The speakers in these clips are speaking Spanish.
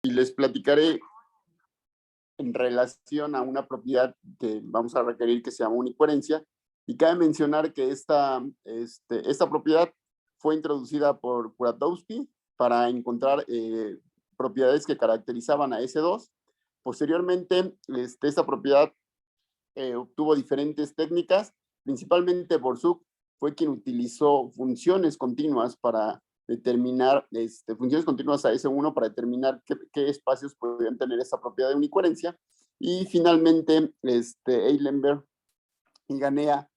y les platicaré en relación a una propiedad que vamos a requerir que se llama unicoherencia. Y cabe mencionar que esta propiedad fue introducida por Kuratowski para encontrar propiedades que caracterizaban a S2. Posteriormente, esta propiedad obtuvo diferentes técnicas, principalmente Borsuk fue quien utilizó funciones continuas para determinar, funciones continuas a S1 para determinar qué espacios podrían tener esta propiedad de unicoherencia. Y finalmente, Eilenberg y Ganea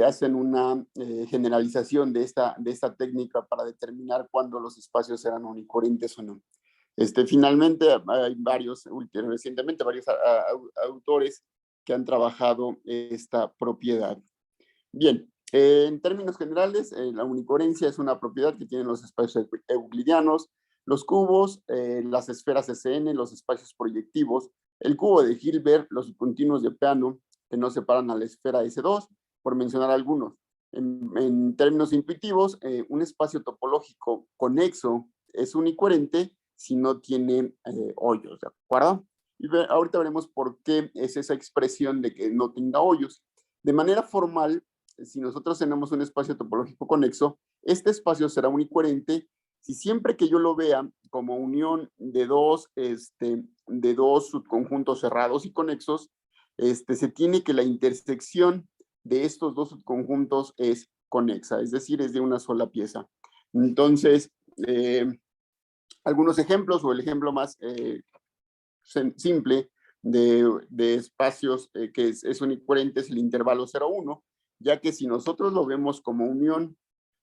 hacen una generalización de esta técnica para determinar cuándo los espacios eran unicoherentes o no. Finalmente, hay recientemente varios autores que han trabajado esta propiedad. Bien, en términos generales, la unicoherencia es una propiedad que tienen los espacios euclidianos, los cubos, las esferas SN, los espacios proyectivos, el cubo de Hilbert, los continuos de Peano, que no separan a la esfera S2, por mencionar algunos. En términos intuitivos, un espacio topológico conexo es unicoherente si no tiene hoyos, ¿de acuerdo? Y ahorita veremos por qué es esa expresión de que no tenga hoyos. De manera formal, si nosotros tenemos un espacio topológico conexo, este espacio será unicoherente si siempre que yo lo vea como unión de dos subconjuntos cerrados y conexos, se tiene que la intersección de estos dos subconjuntos es conexa, es decir, es de una sola pieza. Entonces, algunos ejemplos, o el ejemplo más simple de espacios que es unicoherente es el intervalo 0,1, ya que si nosotros lo vemos como unión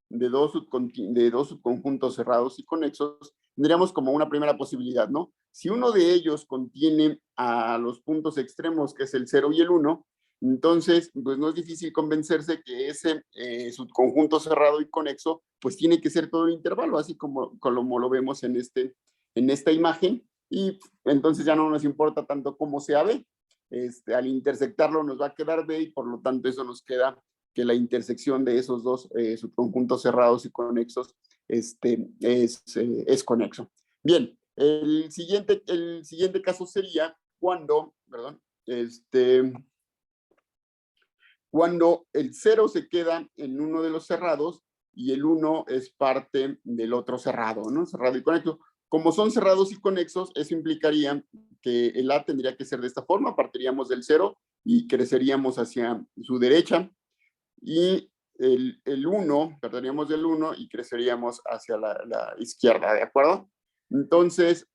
de dos subconjuntos cerrados y conexos, tendríamos como una primera posibilidad, ¿no? Si uno de ellos contiene a los puntos extremos, que es el 0 y el 1, entonces, pues no es difícil convencerse que ese subconjunto cerrado y conexo, pues tiene que ser todo el intervalo, así como lo vemos en esta imagen, y entonces ya no nos importa tanto cómo sea B. Al intersectarlo nos va a quedar B, y por lo tanto eso nos queda que la intersección de esos dos subconjuntos cerrados y conexos es conexo. Bien, el siguiente caso sería cuando el 0 se queda en uno de los cerrados y el 1 es parte del otro cerrado, ¿no? Cerrado y conexo. Como son cerrados y conexos, eso implicaría que el A tendría que ser de esta forma, partiríamos del 0 y creceríamos hacia su derecha, y el 1, perderíamos del 1 y creceríamos hacia la izquierda, ¿de acuerdo? Entonces,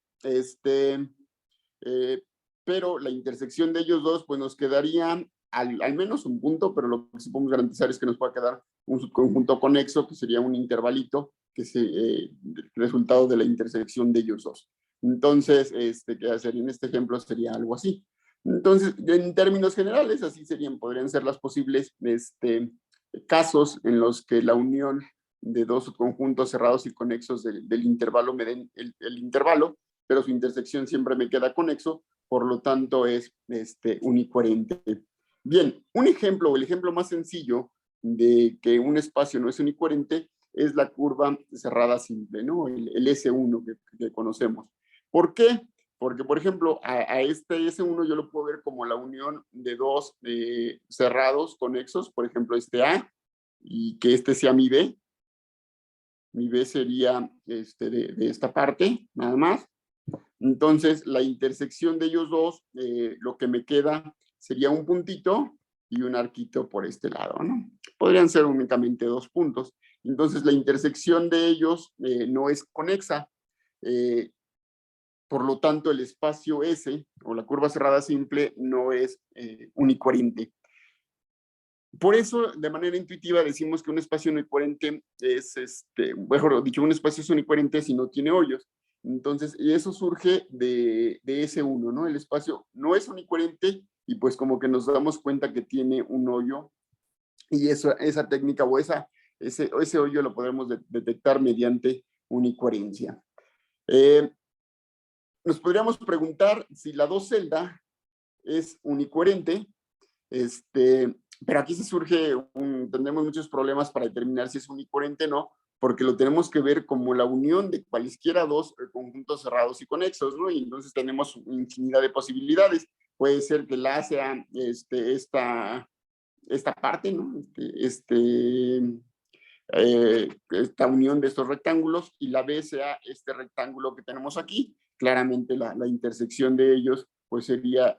pero la intersección de ellos dos, pues nos quedaría al menos un punto, pero lo que sí podemos garantizar es que nos va a quedar un subconjunto conexo, que sería un intervalito, que es el resultado de la intersección de ellos dos. Entonces, que hacer en este ejemplo sería algo así. Entonces, en términos generales, así podrían ser las posibles casos en los que la unión de dos subconjuntos cerrados y conexos del intervalo me den el intervalo, pero su intersección siempre me queda conexo, por lo tanto es unicoherente. Bien, un ejemplo, el ejemplo más sencillo de que un espacio no es unicoherente es la curva cerrada simple, ¿no? El S1 que conocemos. ¿Por qué? Porque, por ejemplo, a este S1 yo lo puedo ver como la unión de dos cerrados conexos, por ejemplo, este A, y que este sea mi B. Mi B sería de esta parte, nada más. Entonces, la intersección de ellos dos, lo que me queda sería un puntito y un arquito por este lado, ¿no? Podrían ser únicamente dos puntos. Entonces, la intersección de ellos no es conexa. Por lo tanto, el espacio S, o la curva cerrada simple, no es unicoherente. Por eso, de manera intuitiva, decimos que un espacio unicoherente es, mejor dicho, un espacio es unicoherente si no tiene hoyos. Entonces, eso surge de S1, ¿no? El espacio no es unicoherente y pues como que nos damos cuenta que tiene un hoyo, y esa técnica o ese hoyo lo podemos detectar mediante unicoherencia. Nos podríamos preguntar si la 2 celda es unicoherente, pero aquí se surge, tendremos muchos problemas para determinar si es unicoherente o no, porque lo tenemos que ver como la unión de cualesquiera dos conjuntos cerrados y conexos, ¿no? Y entonces tenemos infinidad de posibilidades. Puede ser que la A sea esta parte, ¿no? Esta unión de estos rectángulos, y la B sea este rectángulo que tenemos aquí. Claramente la intersección de ellos pues sería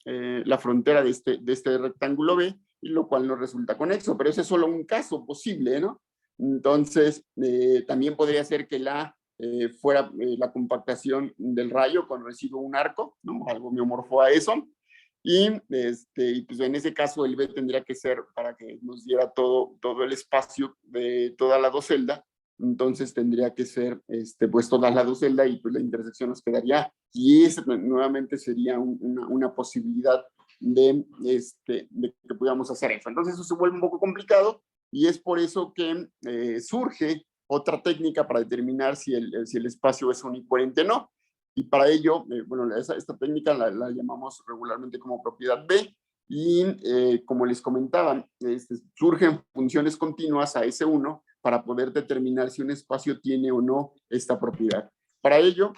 la frontera de este rectángulo B, y lo cual nos resulta conexo, pero ese es solo un caso posible, ¿no? Entonces, también podría ser que la fuera la compactación del rayo con residuo un arco, ¿no? Algo miomorfo a eso. Y pues en ese caso el B tendría que ser, para que nos diera todo el espacio de toda la docelda, entonces tendría que ser pues toda la docelda, y pues la intersección nos quedaría, y esa nuevamente sería una posibilidad de que podamos hacer eso. Entonces eso se vuelve un poco complicado, y es por eso que surge otra técnica para determinar si el espacio es unicoherente o no. Y para ello, bueno, esta técnica la llamamos regularmente como propiedad B, y como les comentaba, surgen funciones continuas a S1 para poder determinar si un espacio tiene o no esta propiedad. Para ello...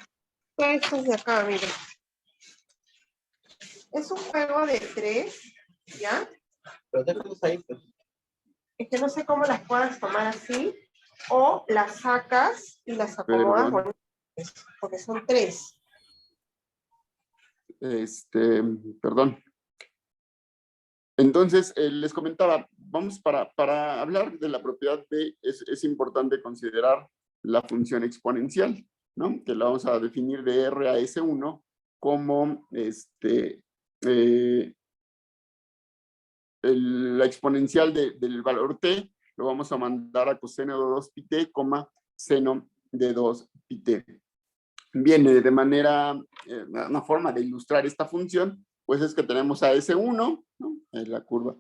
Estos de acá, miren. Es un juego de 3, ¿ya? Pero déjalos ahí, pues. Es que no sé cómo las puedas tomar así, o las sacas y las acomodas, porque son 3. Perdón. Entonces, les comentaba, vamos para hablar de la propiedad B, es importante considerar la función exponencial, ¿no? Que la vamos a definir de R a S1 como la exponencial del valor t, lo vamos a mandar a coseno de 2 pi t, seno de 2 pi t. Bien, de manera, una forma de ilustrar esta función, pues es que tenemos a S1, ¿no? En la curva,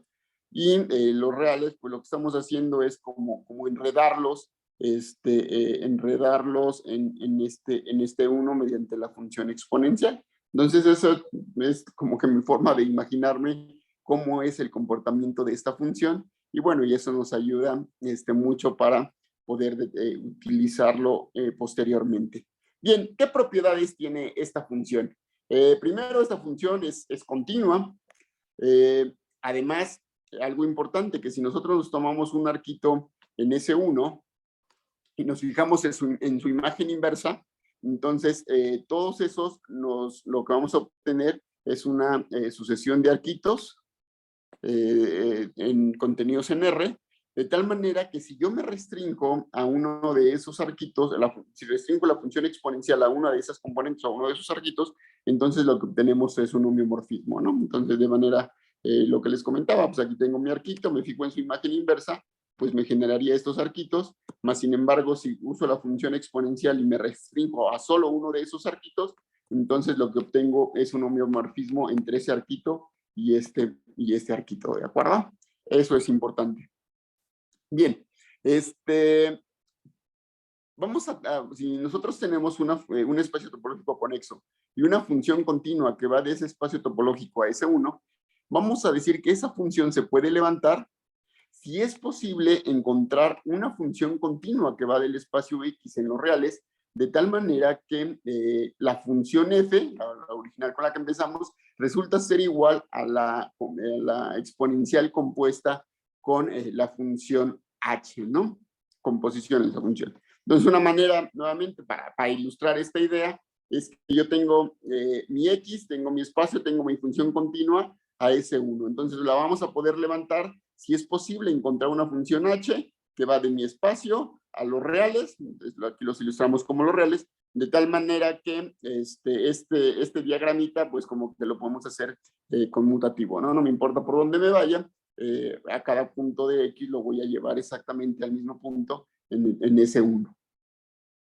y los reales, pues lo que estamos haciendo es como enredarlos, enredarlos en este 1 mediante la función exponencial. Entonces, eso es como que mi forma de imaginarme cómo es el comportamiento de esta función, y bueno, y eso nos ayuda mucho para poder utilizarlo posteriormente. Bien, ¿qué propiedades tiene esta función? Primero, esta función es continua. Además, algo importante, que si nosotros nos tomamos un arquito en S1 y nos fijamos en su imagen inversa, entonces todos esos lo que vamos a obtener es una sucesión de arquitos en contenidos en R, de tal manera que si yo me restringo a uno de esos arquitos, si restringo la función exponencial a una de esas componentes, a uno de esos arquitos, entonces lo que obtenemos es un homeomorfismo, ¿no? Entonces, de manera, lo que les comentaba, pues aquí tengo mi arquito, me fijo en su imagen inversa, pues me generaría estos arquitos, más sin embargo, si uso la función exponencial y me restringo a solo uno de esos arquitos, entonces lo que obtengo es un homeomorfismo entre ese arquito y este arquito, ¿de acuerdo? Eso es importante. Bien, vamos si nosotros tenemos un espacio topológico conexo y una función continua que va de ese espacio topológico a S1, vamos a decir que esa función se puede levantar si es posible encontrar una función continua que va del espacio X en los reales, de tal manera que la función f, la original con la que empezamos, resulta ser igual a la exponencial compuesta con la función h, ¿no? Composición de esa función. Entonces, una manera, nuevamente, para ilustrar esta idea, es que yo tengo mi x, tengo mi espacio, tengo mi función continua a S1. Entonces, la vamos a poder levantar si es posible encontrar una función h que va de mi espacio a los reales, aquí los ilustramos como los reales, de tal manera que este diagramita, pues como que lo podemos hacer conmutativo, ¿no? No me importa por dónde me vaya, a cada punto de X lo voy a llevar exactamente al mismo punto en S1.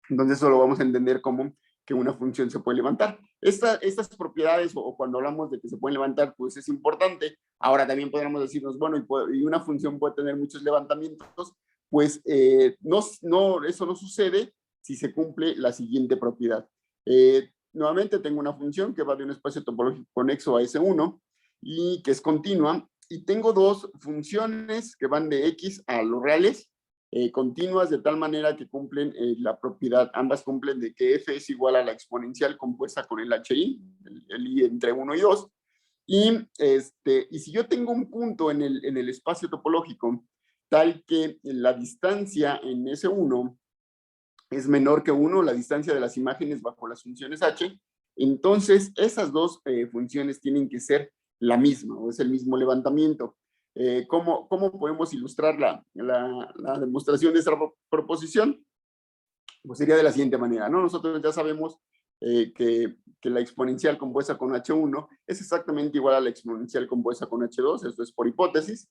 Entonces eso lo vamos a entender como que una función se puede levantar. Estas propiedades, o cuando hablamos de que se pueden levantar, pues es importante. Ahora también podríamos decirnos, bueno, y una función puede tener muchos levantamientos, pues eso no sucede si se cumple la siguiente propiedad. Nuevamente tengo una función que va de un espacio topológico conexo a S1 y que es continua, y tengo dos funciones que van de X a los reales, continuas de tal manera que cumplen la propiedad, ambas cumplen de que f es igual a la exponencial compuesta con el hi, el i entre 1 y 2, y si yo tengo un punto en el espacio topológico tal que la distancia en S1 es menor que 1, la distancia de las imágenes bajo las funciones h, entonces esas dos funciones tienen que ser la misma, o es el mismo levantamiento. ¿Cómo podemos ilustrar la demostración de esta proposición? Pues sería de la siguiente manera, ¿no? Nosotros ya sabemos que la exponencial compuesta con H1 es exactamente igual a la exponencial compuesta con H2, esto es por hipótesis,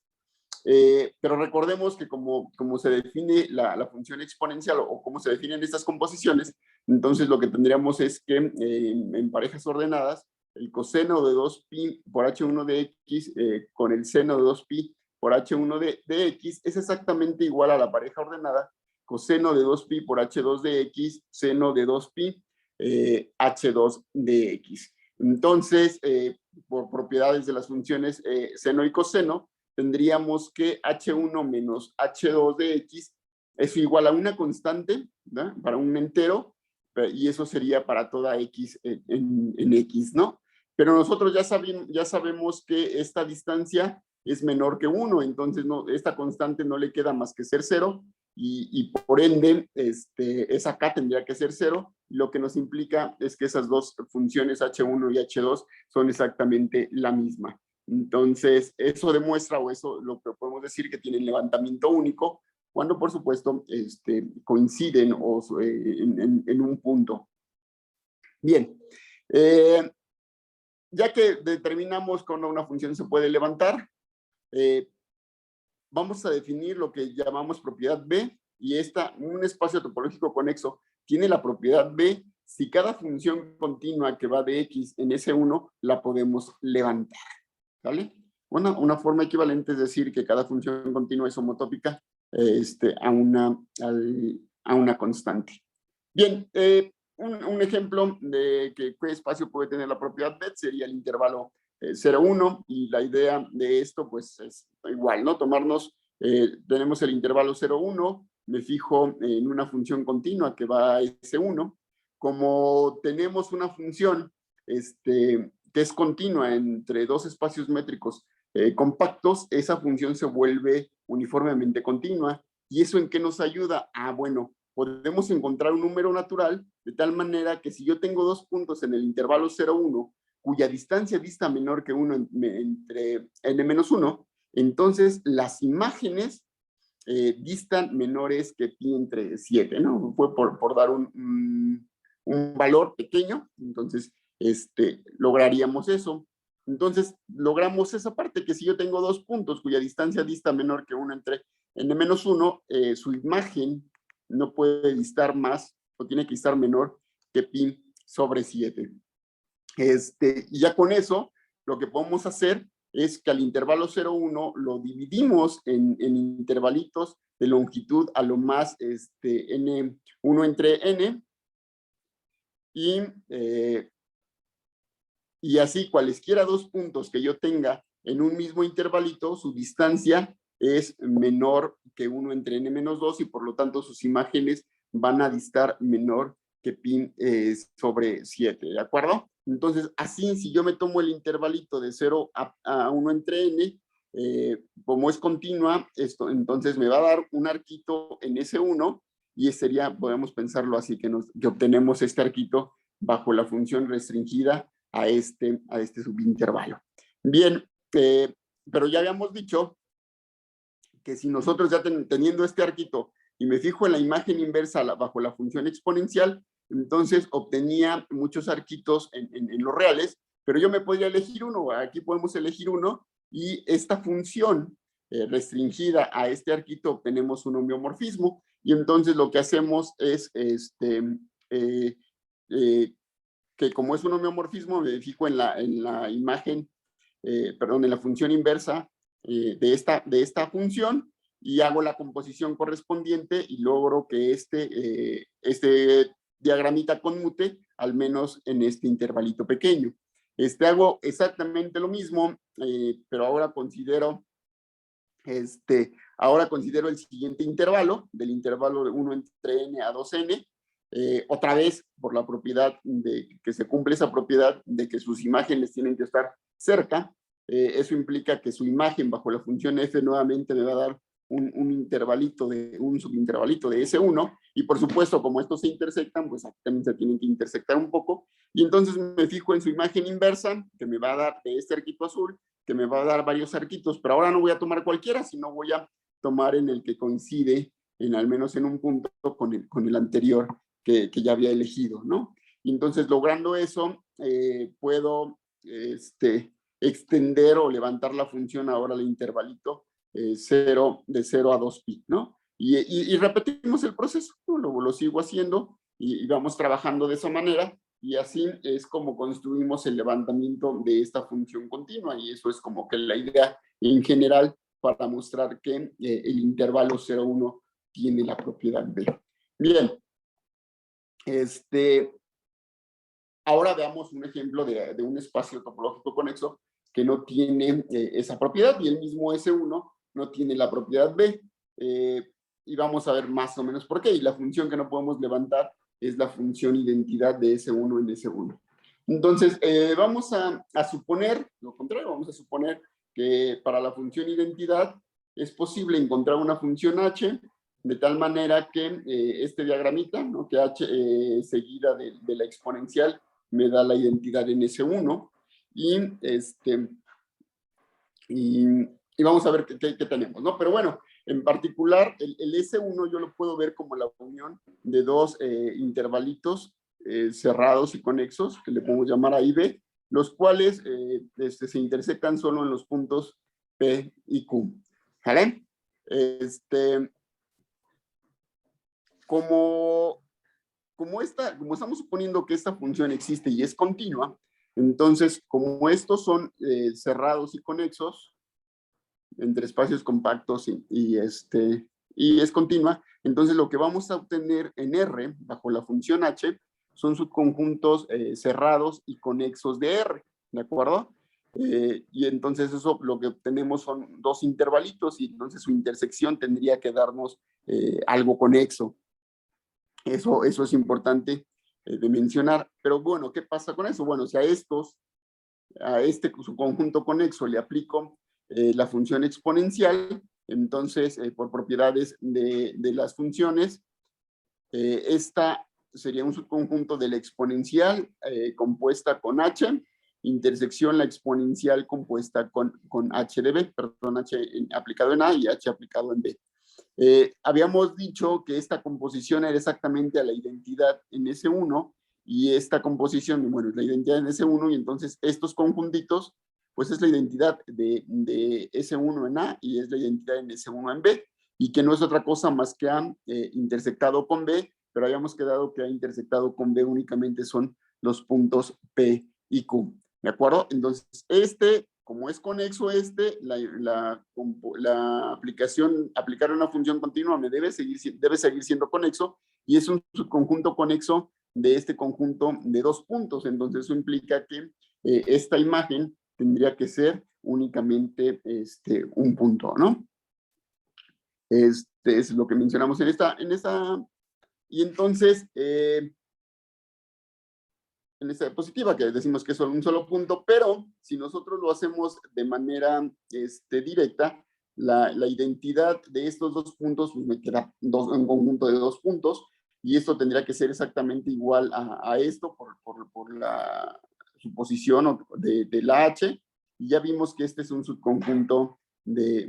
pero recordemos que como se define la función exponencial o cómo se definen estas composiciones, entonces lo que tendríamos es que en parejas ordenadas, el coseno de 2pi por h1 de x con el seno de 2pi por h1 de x es exactamente igual a la pareja ordenada coseno de 2pi por h2 de x, seno de 2pi, h2 de x. Entonces, por propiedades de las funciones seno y coseno, tendríamos que h1 menos h2 de x es igual a una constante, ¿no? Para un entero, y eso sería para toda x en x, ¿no? Pero nosotros ya sabemos que esta distancia es menor que 1, entonces esta constante no le queda más que ser 0, y por ende esa k tendría que ser 0, lo que nos implica es que esas dos funciones h1 y h2 son exactamente la misma. Entonces, eso demuestra, o eso lo que podemos decir, que tienen levantamiento único, cuando por supuesto coinciden en un punto. Bien, ya que determinamos cuando una función se puede levantar, vamos a definir lo que llamamos propiedad B, y un espacio topológico conexo tiene la propiedad B si cada función continua que va de X en S1 la podemos levantar. ¿Vale? Una forma equivalente es decir que cada función continua es homotópica a una constante. Bien, un ejemplo de qué espacio puede tener la propiedad B sería el intervalo 0,1, y la idea de esto pues es igual, ¿no? Tenemos el intervalo 0,1, me fijo en una función continua que va a S1, como tenemos una función que es continua entre dos espacios métricos compactos, esa función se vuelve uniformemente continua. ¿Y eso en qué nos ayuda? Bueno, podemos encontrar un número natural de tal manera que si yo tengo dos puntos en el intervalo 0,1, cuya distancia dista menor que 1 entre n-1, entonces las imágenes distan menores que pi entre 7, ¿no? Fue por dar un valor pequeño, entonces lograríamos eso. Entonces, logramos esa parte, que si yo tengo dos puntos cuya distancia dista menor que 1 entre n-1, su imagen no puede distar más, o tiene que distar menor que pi sobre 7. Y ya con eso, lo que podemos hacer es que al intervalo 0,1 lo dividimos en intervalitos de longitud a lo más n1 entre n, y así cualesquiera dos puntos que yo tenga en un mismo intervalito, su distancia es menor que 1 entre n-2, y por lo tanto sus imágenes van a distar menor que pi sobre 7, ¿de acuerdo? Entonces, así, si yo me tomo el intervalito de 0 a 1 entre n, como es continua, entonces me va a dar un arquito en S1, y sería, podemos pensarlo así, que obtenemos este arquito bajo la función restringida a este subintervalo. Bien, pero ya habíamos dicho que si nosotros ya teniendo este arquito y me fijo en la imagen inversa bajo la función exponencial, entonces obtenía muchos arquitos en los reales, pero yo me podría elegir uno. Aquí podemos elegir uno, y esta función restringida a este arquito obtenemos un homeomorfismo, y entonces lo que hacemos es que como es un homeomorfismo, me fijo en la imagen, en la función inversa de esta función, y hago la composición correspondiente, y logro que este diagramita conmute, al menos en este intervalito pequeño. Hago exactamente lo mismo, pero ahora considero Ahora considero el siguiente intervalo, del intervalo de 1 entre n a 2n, otra vez por la propiedad de que se cumple esa propiedad de que sus imágenes tienen que estar cerca. Eso implica que su imagen bajo la función f nuevamente me va a dar un intervalito un subintervalito de S1, y por supuesto, como estos se intersectan, pues aquí también se tienen que intersectar un poco, y entonces me fijo en su imagen inversa, que me va a dar de este arquito azul, que me va a dar varios arquitos, pero ahora no voy a tomar cualquiera, sino voy a tomar en el que coincide, al menos en un punto, con el anterior que ya había elegido, ¿no? Y entonces, logrando eso, puedo extender o levantar la función ahora al intervalito de 0 a 2pi, ¿no? Y repetimos el proceso, ¿no? Lo sigo haciendo y vamos trabajando de esa manera, y así es como construimos el levantamiento de esta función continua, y eso es como que la idea en general para mostrar que el intervalo 0,1 tiene la propiedad B. Bien, ahora veamos un ejemplo de un espacio topológico conexo que no tiene esa propiedad, y el mismo S1 no tiene la propiedad B. Y vamos a ver más o menos por qué. Y la función que no podemos levantar es la función identidad de S1 en S1. Entonces, vamos a suponer, lo contrario, vamos a suponer que para la función identidad es posible encontrar una función h de tal manera que este diagramita, ¿no? Que h seguida de la exponencial me da la identidad en S1, y vamos a ver qué tenemos, ¿no? Pero bueno, en particular, el S1 yo lo puedo ver como la unión de dos intervalitos cerrados y conexos, que le podemos llamar A y B, los cuales se intersectan solo en los puntos P y Q. ¿Vale? Como estamos suponiendo que esta función existe y es continua, entonces, como estos son cerrados y conexos entre espacios compactos y es continua, entonces lo que vamos a obtener en R, bajo la función H, son subconjuntos cerrados y conexos de R, ¿de acuerdo? Y entonces eso lo que obtenemos son dos intervalitos, y entonces su intersección tendría que darnos algo conexo. Eso es importante de mencionar. Pero bueno, ¿qué pasa con eso? Bueno, si a su conjunto conexo le aplico la función exponencial, entonces por propiedades de las funciones, esta sería un subconjunto de la exponencial compuesta con h, intersección la exponencial compuesta con h de b, perdón, h aplicado en a y h aplicado en b. Habíamos dicho que esta composición era exactamente a la identidad en S1, y esta composición, bueno, es la identidad en S1, y entonces estos conjuntitos, pues es la identidad de S1 en A y es la identidad en S1 en B, y que no es otra cosa más que A intersectado con B, pero habíamos quedado que A intersectado con B únicamente son los puntos P y Q, ¿de acuerdo? Entonces, como es conexo aplicar una función continua debe seguir siendo conexo, y es un subconjunto conexo de este conjunto de dos puntos. Entonces eso implica que esta imagen tendría que ser únicamente un punto, ¿no? Es lo que mencionamos en esta y entonces en esta diapositiva, que decimos que es solo un solo punto, pero si nosotros lo hacemos de manera directa, la identidad de estos dos puntos, pues me queda un conjunto de dos puntos, y esto tendría que ser exactamente igual a esto por la suposición de la H, y ya vimos que este es un subconjunto de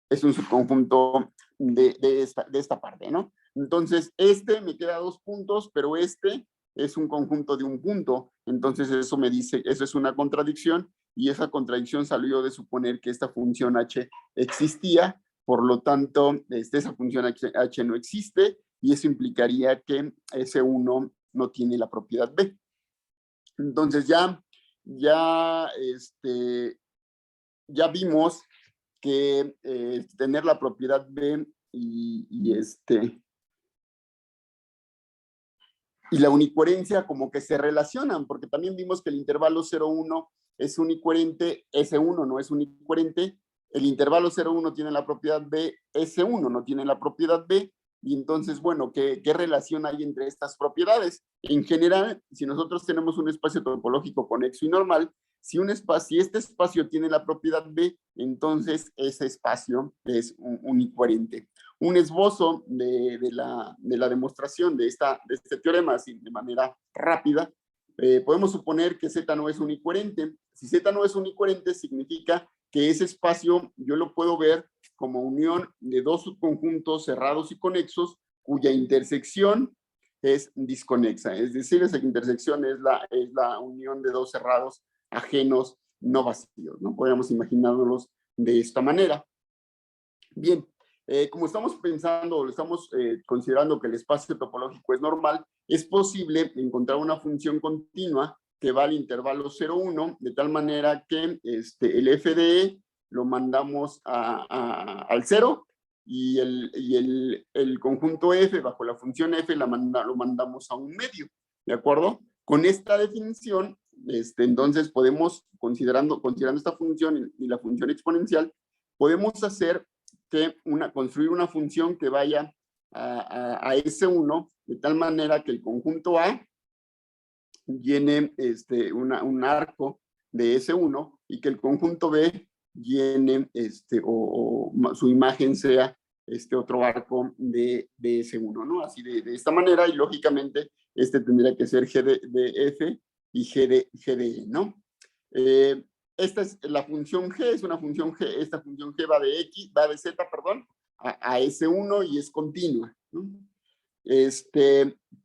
es un subconjunto de esta parte, ¿no? Entonces, me queda dos puntos, pero es un conjunto de un punto. Entonces, eso me dice, eso es una contradicción, y esa contradicción salió de suponer que esta función h existía, por lo tanto, esa función h no existe, y eso implicaría que S1 no tiene la propiedad B. Entonces, ya vimos que tener la propiedad B y la unicoherencia como que se relacionan, porque también vimos que el intervalo 0,1 es unicoherente, S1 no es unicoherente, El intervalo 0,1 tiene la propiedad B, S1 no tiene la propiedad B, y entonces, bueno, ¿qué relación hay entre estas propiedades? En general, si nosotros tenemos un espacio topológico conexo y normal, si este espacio tiene la propiedad B, entonces ese espacio es unicoherente. Un esbozo de la demostración de este teorema, así de manera rápida, podemos suponer que Z no es unicoherente. Si Z no es unicoherente, significa que ese espacio yo lo puedo ver como unión de dos subconjuntos cerrados y conexos cuya intersección es disconexa. Es decir, esa intersección es la unión de dos cerrados ajenos no vacíos, ¿no? Podríamos imaginárnoslos de esta manera. Bien, como estamos pensando, estamos considerando que el espacio topológico es normal, es posible encontrar una función continua que va al intervalo 0,1, de tal manera que el f de E lo mandamos al 0 y el conjunto F bajo la función F lo mandamos a un medio, ¿de acuerdo? Con esta definición, entonces podemos, considerando esta función y la función exponencial, podemos hacer construir una función que vaya a S1 de tal manera que el conjunto A llene un arco de S1 y que el conjunto B llene o su imagen sea otro arco de S1, ¿no? Así de esta manera, y lógicamente tendría que ser G de F y G de E, ¿no? Esta es la función G, es una función G, esta función G va de Z, perdón, a S1 y es continua, ¿no?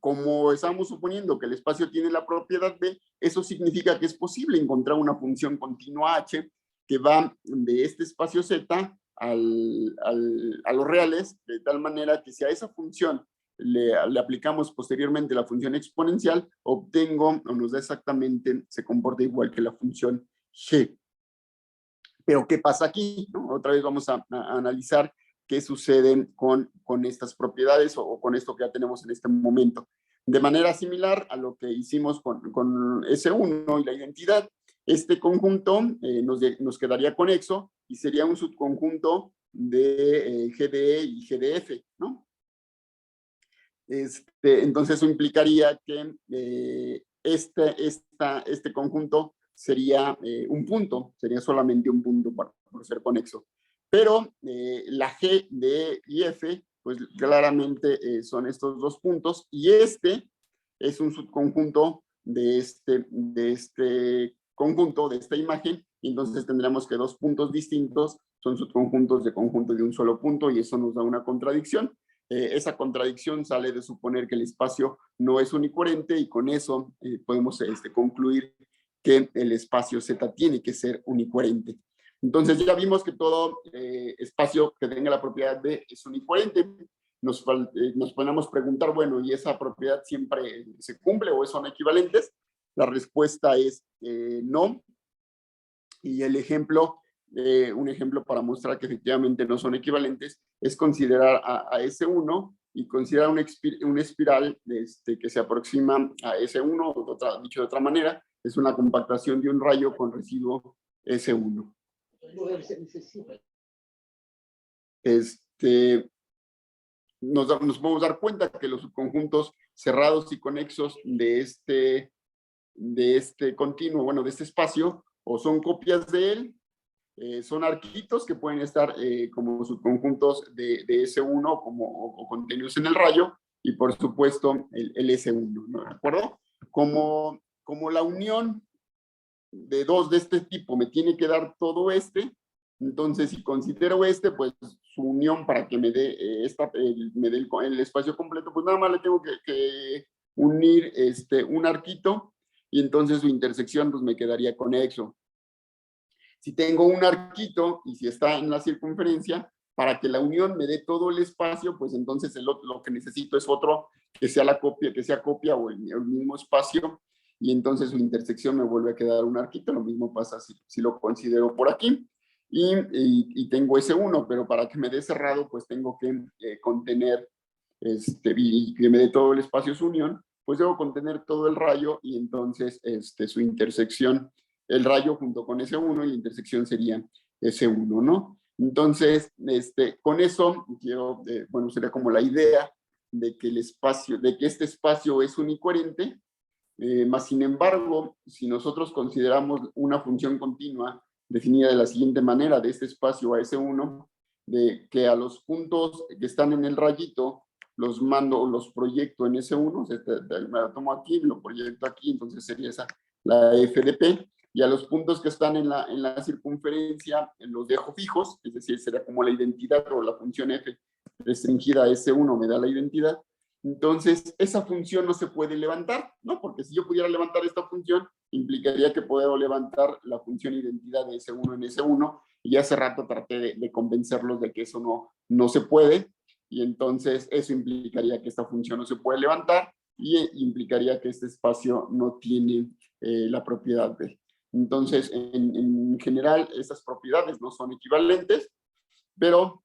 Como estamos suponiendo que el espacio tiene la propiedad B, eso significa que es posible encontrar una función continua H que va de este espacio Z a los reales, de tal manera que si a esa función le aplicamos posteriormente la función exponencial, obtengo, o nos da exactamente, se comporta igual que la función G. Pero ¿qué pasa aquí? ¿No? Otra vez vamos a analizar qué sucede con estas propiedades o con esto que ya tenemos en este momento. De manera similar a lo que hicimos con S1 y la identidad, este conjunto nos quedaría conexo y sería un subconjunto de GDE y GDF, ¿no? Entonces eso implicaría que este conjunto sería un punto, sería solamente un punto por ser conexo. Pero la G de y F, pues claramente son estos dos puntos, y este es un subconjunto de este conjunto, de esta imagen, y entonces tendríamos que dos puntos distintos son subconjuntos de conjunto de un solo punto, y eso nos da una contradicción. Esa contradicción sale de suponer que el espacio no es unicoherente, y con eso podemos concluir que el espacio Z tiene que ser unicoherente. Entonces ya vimos que todo espacio que tenga la propiedad B es unicoherente. Nos podemos preguntar, bueno, ¿y esa propiedad siempre se cumple o son equivalentes? La respuesta es no. Y el ejemplo, un ejemplo para mostrar que efectivamente no son equivalentes, es considerar a S1 y considerar una espiral que se aproxima a S1, dicho de otra manera, es una compactación de un rayo con residuo S1. Nos podemos dar cuenta que los subconjuntos cerrados y conexos de este continuo, bueno, de este espacio, o son copias de él, son arquitos que pueden estar como subconjuntos de S1 o contenidos en el rayo, y por supuesto el S1, ¿no? ¿De acuerdo? Como la unión de dos de este tipo me tiene que dar todo entonces si considero pues su unión para que me dé el espacio completo, pues nada más le tengo que unir un arquito, y entonces su intersección pues me quedaría conexo. Si tengo un arquito y si está en la circunferencia, para que la unión me dé todo el espacio, pues entonces lo que necesito es otro que sea copia o el mismo espacio, y entonces su intersección me vuelve a quedar un arquito. Lo mismo pasa si lo considero por aquí, y tengo S1, pero para que me dé cerrado, pues tengo que contener, y que me dé todo el espacio su unión, pues debo contener todo el rayo, y entonces su intersección, el rayo junto con S1, y la intersección sería S1, ¿no? Entonces, con eso, quiero, bueno, sería como la idea de que este espacio es unicoherente, más sin embargo, si nosotros consideramos una función continua definida de la siguiente manera, de este espacio a S1, de que a los puntos que están en el rayito los mando o los proyecto en S1, me la tomo aquí, lo proyecto aquí, entonces sería esa la f de p, y a los puntos que están en la circunferencia los dejo fijos, es decir, sería como la identidad o la función f restringida a S1 me da la identidad. Entonces, esa función no se puede levantar, ¿no? Porque si yo pudiera levantar esta función, implicaría que puedo levantar la función identidad de S1 en S1, y hace rato traté de convencerlos de que eso no se puede, y entonces eso implicaría que esta función no se puede levantar, y implicaría que este espacio no tiene la propiedad B. Entonces, en general, estas propiedades no son equivalentes, pero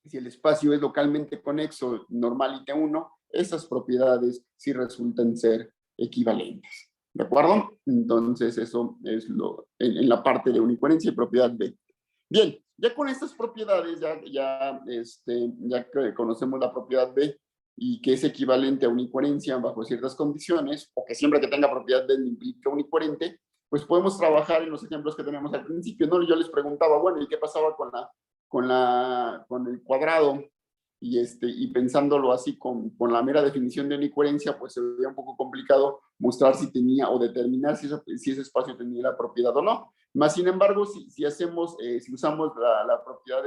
si el espacio es localmente conexo, normal y T1, esas propiedades sí resultan ser equivalentes. ¿De acuerdo? Entonces, eso es en la parte de unicoherencia y propiedad B. Bien, ya con estas propiedades, ya que conocemos la propiedad B y que es equivalente a unicoherencia bajo ciertas condiciones, o que siempre que tenga propiedad B implica unicoherente, pues podemos trabajar en los ejemplos que tenemos al principio, ¿no? Yo les preguntaba, bueno, ¿y qué pasaba con el cuadrado? Y pensándolo así con la mera definición de unicoherencia, pues se veía un poco complicado mostrar si tenía o determinar si ese espacio tenía la propiedad o no. Más sin embargo, si usamos la propiedad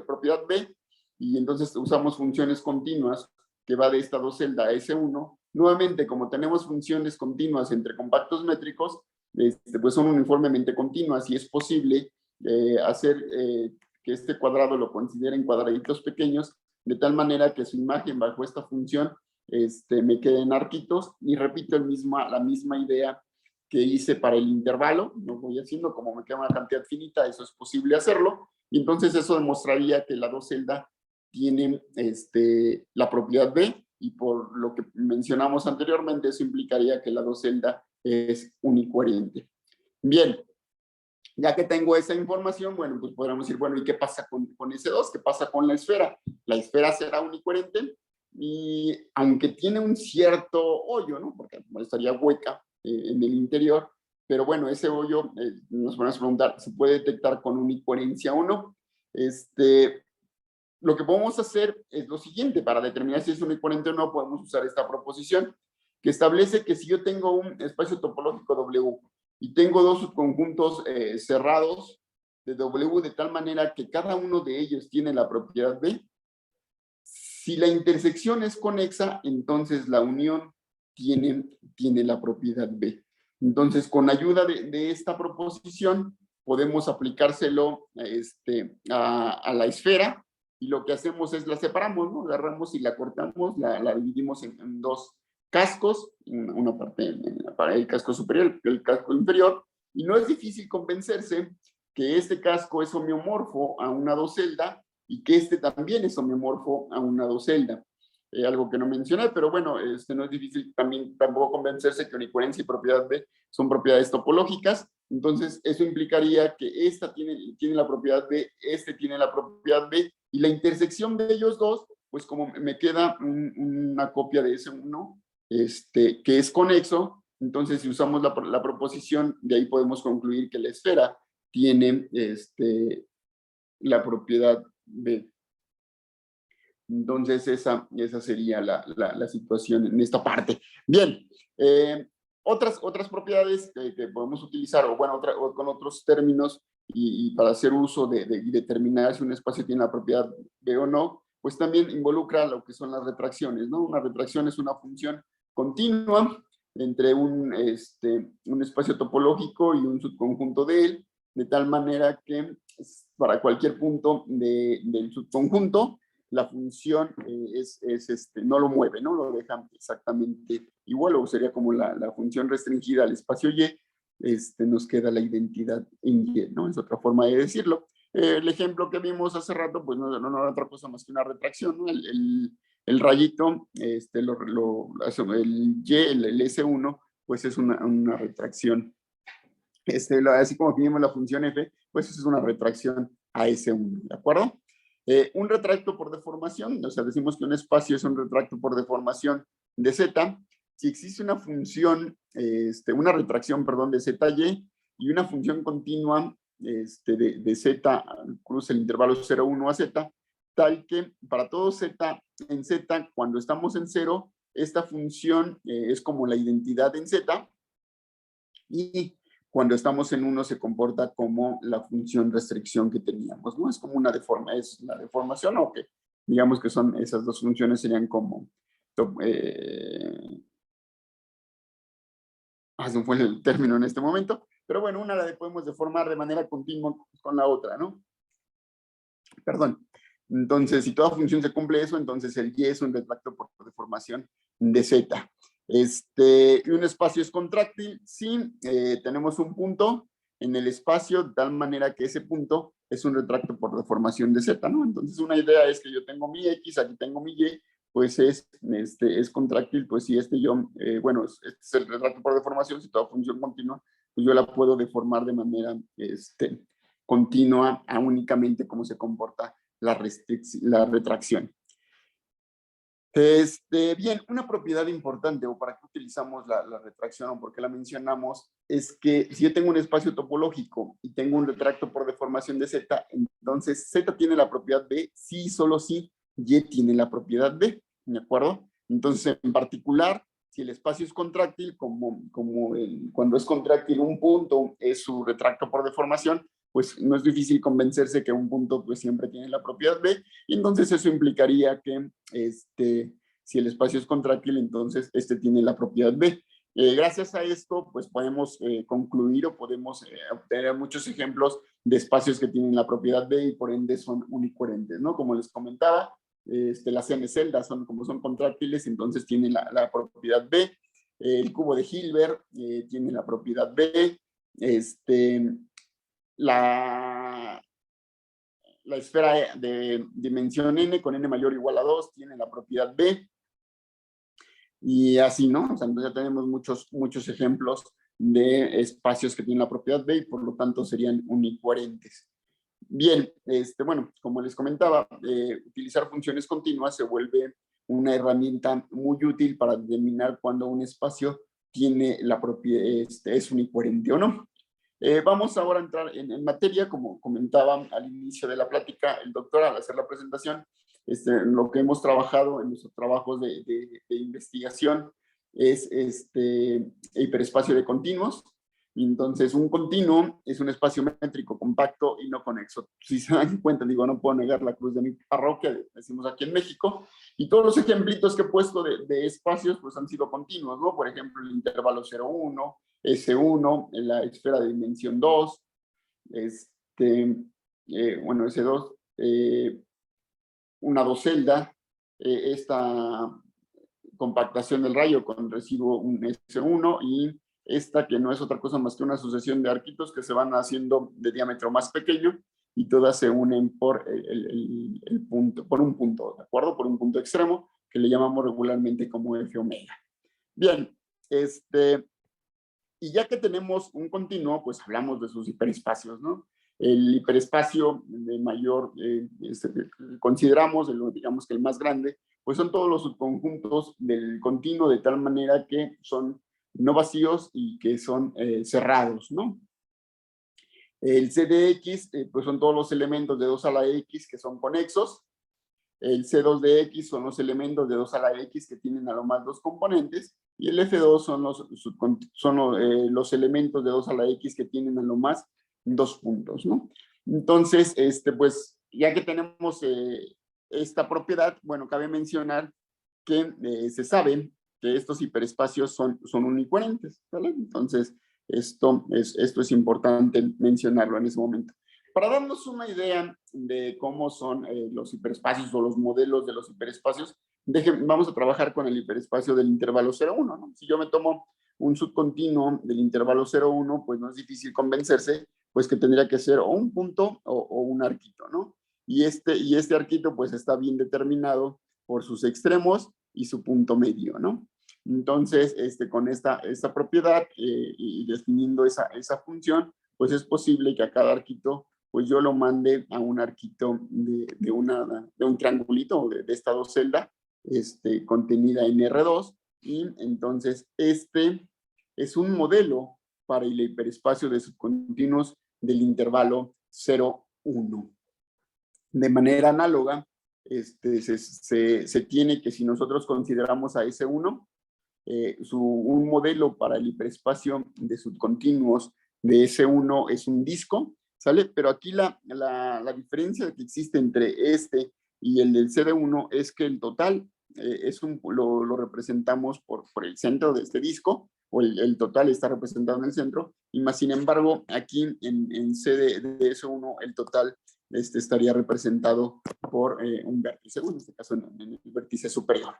propiedad B, y entonces usamos funciones continuas que va de esta docelda a S1, nuevamente, como tenemos funciones continuas entre compactos métricos, pues son uniformemente continuas, y es posible hacer que este cuadrado lo consideren cuadraditos pequeños, de tal manera que su imagen bajo esta función me quede en arquitos, y repito la misma idea que hice para el intervalo, lo voy haciendo como me queda una cantidad finita, eso es posible hacerlo, y entonces eso demostraría que la docelda tiene la propiedad B, y por lo que mencionamos anteriormente, eso implicaría que la docelda es unicoherente. Bien, ya que tengo esa información, bueno, pues podríamos decir, bueno, ¿y qué pasa con S2? ¿Qué pasa con la esfera? La esfera será unicoherente, y aunque tiene un cierto hoyo, ¿no? Porque estaría hueca en el interior, pero bueno, ese hoyo, nos podemos preguntar, ¿se puede detectar con unicoherencia o no? Lo que podemos hacer es lo siguiente: para determinar si es unicoherente o no, podemos usar esta proposición que establece que si yo tengo un espacio topológico W y tengo dos subconjuntos cerrados de W de tal manera que cada uno de ellos tiene la propiedad B, si la intersección es conexa, entonces la unión tiene la propiedad B. Entonces, con ayuda de esta proposición, podemos aplicárselo a la esfera, y lo que hacemos es la separamos, ¿no? Agarramos y la cortamos, la dividimos en dos cascos, una parte para el casco superior, el casco inferior, y no es difícil convencerse que este casco es homeomorfo a una docelda, y que también es homeomorfo a una docelda. Algo que no mencioné, pero bueno, no es difícil tampoco convencerse que unicoherencia y propiedad B son propiedades topológicas. Entonces, eso implicaría que esta tiene la propiedad B, tiene la propiedad B, y la intersección de ellos dos, pues como me queda una copia de S1, que es conexo, entonces si usamos la proposición, de ahí podemos concluir que la esfera tiene la propiedad B. Entonces, esa sería la situación en esta parte. Bien, otras propiedades que podemos utilizar, o bueno, con otros términos, y para hacer uso y determinar si un espacio tiene la propiedad B o no, pues también involucra lo que son las retracciones, ¿no? Una retracción es una función continua entre un espacio topológico y un subconjunto de él, de tal manera que para cualquier punto del subconjunto, la función no lo mueve, ¿no? Lo deja exactamente igual, o sería como la función restringida al espacio Y, nos queda la identidad en Y, ¿no? Es otra forma de decirlo. El ejemplo que vimos hace rato, pues no era otra cosa más que una retracción, ¿no? El rayito, el Y, el S1, pues es una retracción. Así como vimos la función F, pues es una retracción a S1, ¿de acuerdo? Un retracto por deformación, o sea, decimos que un espacio es un retracto por deformación de Z, si existe una función, una retracción, perdón, de ZY y una función continua de Z, cruza el intervalo 0, 1 a Z, tal que para todo Z en Z, cuando estamos en 0, esta función es como la identidad en Z, y cuando estamos en 1 se comporta como la función restricción que teníamos, ¿no? Es como una deformación, o que digamos que son esas dos funciones serían como... no fue el término en este momento, pero bueno, una la podemos deformar de manera continua con la otra, ¿no? Perdón. Entonces, si toda función se cumple eso, entonces el Y es un retracto por deformación de Z. Y un espacio es contráctil si tenemos un punto en el espacio de tal manera que ese punto es un retracto por deformación de Z, ¿no? Entonces, una idea es que yo tengo mi X, aquí tengo mi Y, pues es contráctil, pues si este es el retracto por deformación, si toda función continua, pues yo la puedo deformar de manera continua a únicamente cómo se comporta la retracción. Bien, una propiedad importante, o para qué utilizamos la retracción, o por qué la mencionamos, es que si yo tengo un espacio topológico y tengo un retracto por deformación de Z, entonces Z tiene la propiedad B, sí, solo si Y tiene la propiedad B, ¿de acuerdo? Entonces, en particular, si el espacio es contráctil, cuando es contráctil un punto es su retracto por deformación, pues no es difícil convencerse que un punto pues siempre tiene la propiedad B, y entonces eso implicaría que si el espacio es contráctil, entonces tiene la propiedad B. Gracias a esto, pues podemos concluir o podemos obtener muchos ejemplos de espacios que tienen la propiedad B y por ende son unicoherentes, ¿no? Como les comentaba, las n-celdas como son contráctiles, entonces tienen la propiedad B. El cubo de Hilbert tiene la propiedad B. La esfera de dimensión n con n mayor o igual a 2 tiene la propiedad B. Y así, ¿no? O sea, ya tenemos muchos ejemplos de espacios que tienen la propiedad B y por lo tanto serían unicoherentes. Bien, bueno, como les comentaba, utilizar funciones continuas se vuelve una herramienta muy útil para determinar cuando un espacio tiene la propiedad, es unicoherente o no. Vamos ahora a entrar en materia, como comentaba al inicio de la plática el doctor al hacer la presentación. Lo que hemos trabajado en nuestros trabajos de investigación es hiperespacio de continuos. Entonces, un continuo es un espacio métrico compacto y no conexo. Si se dan cuenta, digo, no puedo negar la cruz de mi parroquia, decimos aquí en México, y todos los ejemplitos que he puesto de espacios pues han sido continuos, ¿no? Por ejemplo, el intervalo 0, 1, S1, en la esfera de dimensión 2, S2, una docelda, esta compactación del rayo con residuo un S1 y esta que no es otra cosa más que una sucesión de arquitos que se van haciendo de diámetro más pequeño y todas se unen por el punto, por un punto, ¿de acuerdo? Por un punto extremo que le llamamos regularmente como F omega. Bien, y ya que tenemos un continuo, pues hablamos de sus hiperespacios, ¿no? El hiperespacio de mayor, consideramos, digamos que el más grande, pues son todos los subconjuntos del continuo de tal manera que son no vacíos y que son cerrados, ¿no? El CDX, pues son todos los elementos de 2 a la X que son conexos. El C2 de X son los elementos de 2 a la X que tienen a lo más dos componentes, y el F2 son los elementos de 2 a la X que tienen a lo más dos puntos, ¿no? Entonces, pues, ya que tenemos esta propiedad, bueno, cabe mencionar que se sabe que estos hiperespacios son unicoherentes, ¿vale? Entonces, esto es importante mencionarlo en ese momento. Para darnos una idea de cómo son los hiperespacios o los modelos de los hiperespacios, vamos a trabajar con el hiperespacio del intervalo 0,1, ¿no? Si yo me tomo un subcontinuo del intervalo 0,1, pues no es difícil convencerse, pues que tendría que ser o un punto o un arquito, ¿no? Y este arquito pues está bien determinado por sus extremos y su punto medio, ¿no? Entonces, con esta propiedad y definiendo esa función, pues es posible que a cada arquito, pues yo lo mande a un arquito de un triangulito de esta docelda, contenida en R2, y entonces este es un modelo para el hiperespacio de subcontinuos del intervalo 0, 1. De manera análoga, se tiene que si nosotros consideramos a S1, un modelo para el hiperespacio de subcontinuos de S1 es un disco, ¿sale? Pero aquí la diferencia que existe entre este y el del CD1 es que el total lo representamos por el centro de este disco, o el total está representado en el centro, y más sin embargo, aquí en CD de S1 el total estaría representado por un vértice, en este caso en el vértice superior.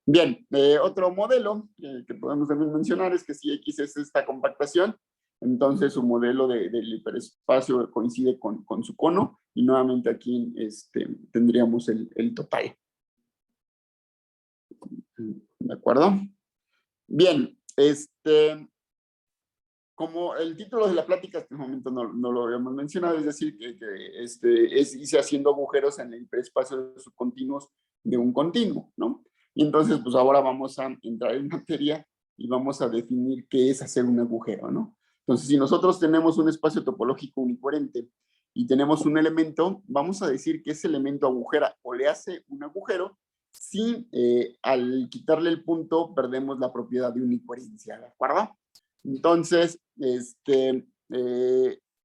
Bien, otro modelo que podemos también mencionar es que si X es esta compactación, entonces su modelo del hiperespacio coincide con su cono, y nuevamente aquí tendríamos el total. ¿De acuerdo? Bien, como el título de la plática hasta el momento no lo habíamos mencionado, es decir, hice haciendo agujeros en el hiperespacio de subcontinuos de un continuo, ¿no? Y entonces, pues ahora vamos a entrar en materia y vamos a definir qué es hacer un agujero, ¿no? Entonces, si nosotros tenemos un espacio topológico unicoherente y tenemos un elemento, vamos a decir que ese elemento agujera o le hace un agujero si al quitarle el punto perdemos la propiedad de unicoherencia, ¿de acuerdo? Entonces,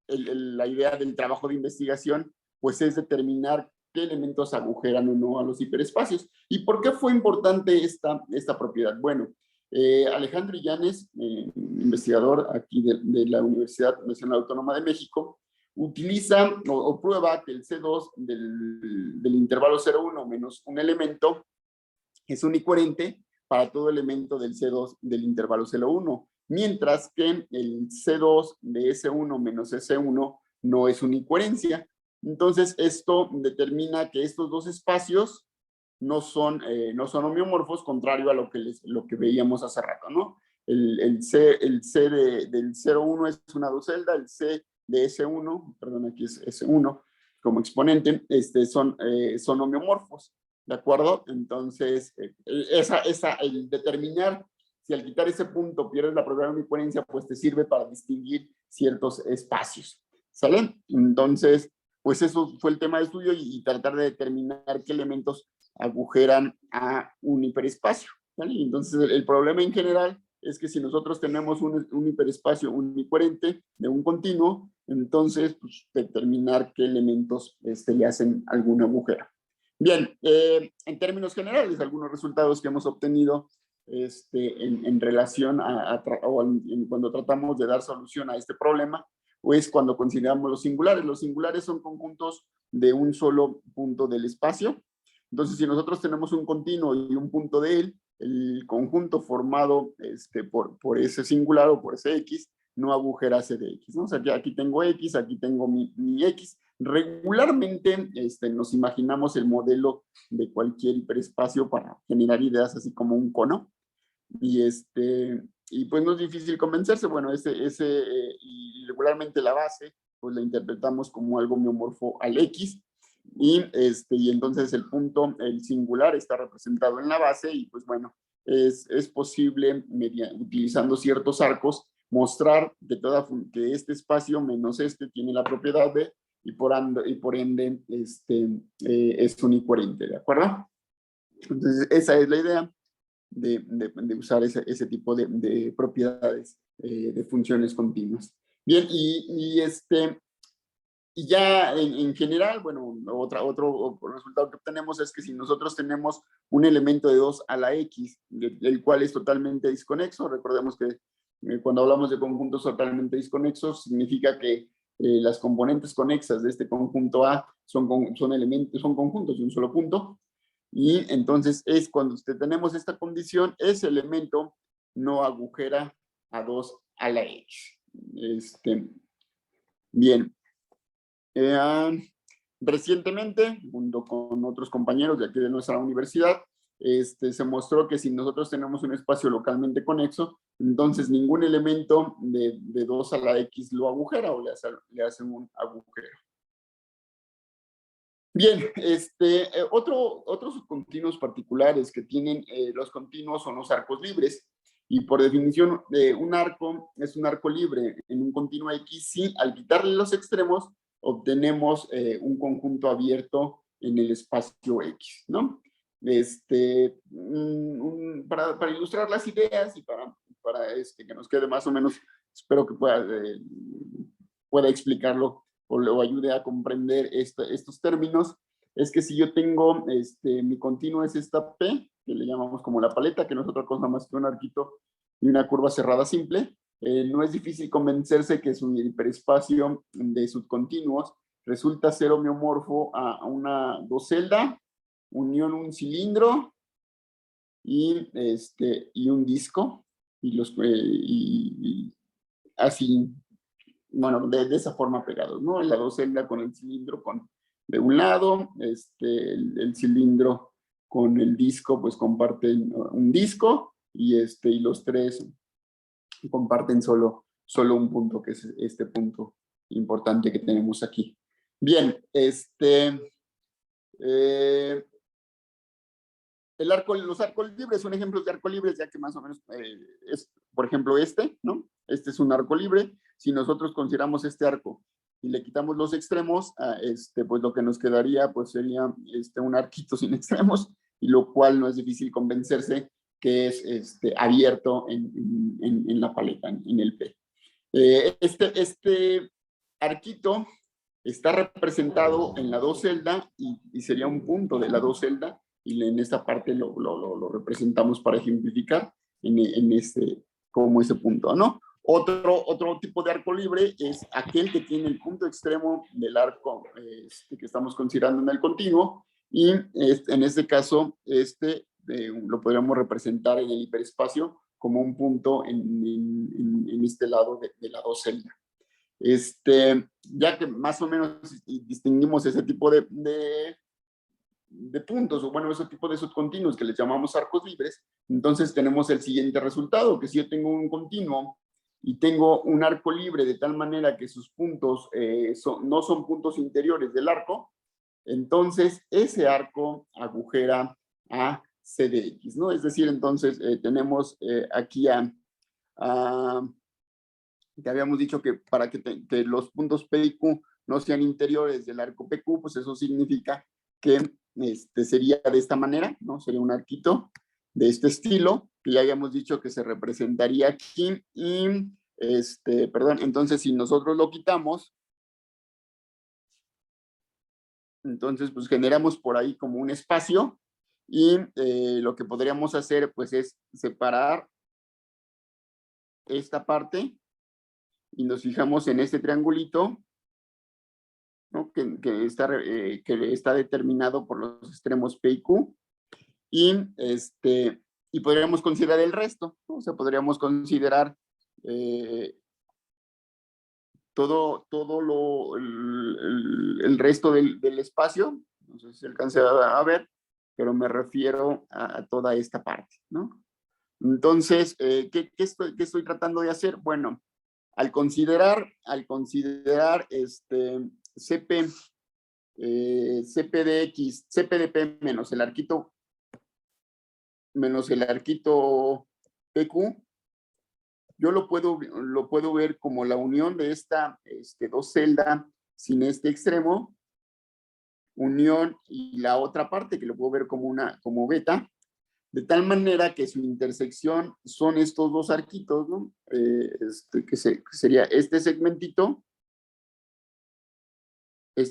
la idea del trabajo de investigación, pues es determinar qué elementos agujeran o no a los hiperespacios. ¿Y por qué fue importante esta propiedad? Bueno, Alejandro Illanes, investigador aquí de la Universidad Nacional Autónoma de México, utiliza o prueba que el C2 del intervalo 0,1 menos un elemento es unicoherente para todo elemento del C2 del intervalo 0,1, mientras que el C2 de S1 menos S1 no es unicoherencia. Entonces, esto determina que estos dos espacios no son homeomorfos, contrario a lo que veíamos hace rato, ¿no? El C del 0,1 es una docelda, el C de S1, perdón, aquí es S1 como exponente, son homeomorfos, ¿de acuerdo? Entonces, el determinar si al quitar ese punto pierdes la propiedad de unicoherencia, pues te sirve para distinguir ciertos espacios, ¿sale? Entonces, pues eso fue el tema de estudio y tratar de determinar qué elementos agujeran a un hiperespacio, ¿vale? Entonces, el problema en general es que si nosotros tenemos un hiperespacio unicoherente de un continuo, entonces, pues, determinar qué elementos le hacen algún agujero. Bien, en términos generales, algunos resultados que hemos obtenido en relación cuando tratamos de dar solución a este problema, pues cuando consideramos los singulares. Los singulares son conjuntos de un solo punto del espacio. Entonces, si nosotros tenemos un continuo y un punto de él, el conjunto formado por ese singular o por ese X no agujera C de X, ¿no? O sea, que aquí tengo X, aquí tengo mi X. Regularmente nos imaginamos el modelo de cualquier hiperespacio para generar ideas así como un cono. Y pues no es difícil convencerse. Bueno, y regularmente la base, pues la interpretamos como algo homeomorfo al X. Y entonces el punto, el singular, está representado en la base y pues bueno, es posible, utilizando ciertos arcos, mostrar que este espacio menos tiene la propiedad de, y por ende es unicoherente, ¿de acuerdo? Entonces esa es la idea de usar ese tipo de propiedades de funciones continuas. Bien, y ya en general, bueno, otro resultado que obtenemos es que si nosotros tenemos un elemento de 2 a la X, el cual es totalmente disconexo, recordemos que cuando hablamos de conjuntos totalmente disconexos, significa que las componentes conexas de este conjunto A son conjuntos de un solo punto, y entonces es cuando tenemos esta condición, ese elemento no agujera a 2 a la X. Bien. Recientemente, junto con otros compañeros de aquí de nuestra universidad, se mostró que si nosotros tenemos un espacio localmente conexo, Entonces, ningún elemento de 2 a la X lo agujera o le hace un agujero. Bien, otros subcontinuos particulares que tienen los continuos son los arcos libres. Y por definición, un arco es un arco libre en un continuo X si al quitarle los extremos obtenemos un conjunto abierto en el espacio X, ¿no? Para ilustrar las ideas y para que nos quede más o menos, espero que pueda explicarlo o ayude a comprender estos términos, es que si yo tengo, mi continuo es esta P, que le llamamos como la paleta, que no es otra cosa más que un arquito y una curva cerrada simple, no es difícil convencerse que su hiperespacio de subcontinuos resulta ser homeomorfo a una docelda, unión un cilindro y un disco, y así, bueno, de esa forma pegados, ¿no? La docelda con el cilindro de un lado, el cilindro con el disco, pues comparten un disco, y los tres comparten solo un punto, que es este punto importante que tenemos aquí. Bien, los arcos libres son ejemplos de arcos libres, ya que más o menos es, por ejemplo, ¿no? Este es un arco libre. Si nosotros consideramos este arco y le quitamos los extremos, pues lo que nos quedaría pues sería un arquito sin extremos, y lo cual no es difícil convencerse que es abierto en la paleta, en el P. Este arquito está representado en la docelda y sería un punto de la docelda, y en esta parte lo representamos para ejemplificar como ese punto, ¿no? Otro tipo de arco libre es aquel que tiene el punto extremo del arco que estamos considerando en el continuo, y en este caso lo podríamos representar en el hiperespacio como un punto en este lado de la docelda. Ya que más o menos distinguimos ese tipo de puntos, o bueno, ese tipo de subcontinuos que les llamamos arcos libres, entonces tenemos el siguiente resultado, que si yo tengo un continuo y tengo un arco libre de tal manera que sus puntos no son puntos interiores del arco, entonces ese arco agujera a C de X, ¿no? Es decir, entonces tenemos aquí que habíamos dicho que para que los puntos P y Q no sean interiores del arco PQ, pues eso significa que sería de esta manera, ¿no? Sería un arquito de este estilo, que ya habíamos dicho que se representaría aquí, y perdón, entonces si nosotros lo quitamos, entonces pues generamos por ahí como un espacio, y lo que podríamos hacer pues es separar esta parte, y nos fijamos en este triangulito, ¿no? que está determinado por los extremos P y Q, y podríamos considerar el resto, ¿no? O sea, podríamos considerar todo el resto del espacio, no sé si se alcanza a ver, pero me refiero a toda esta parte, ¿no? Entonces, ¿qué estoy tratando de hacer? Bueno, al considerar CP de X, CP de P menos el arquito PQ, yo lo puedo ver como la unión de esta docelda sin este extremo, unión, y la otra parte que lo puedo ver como beta, de tal manera que su intersección son estos dos arquitos, ¿no? Que sería este segmentito, y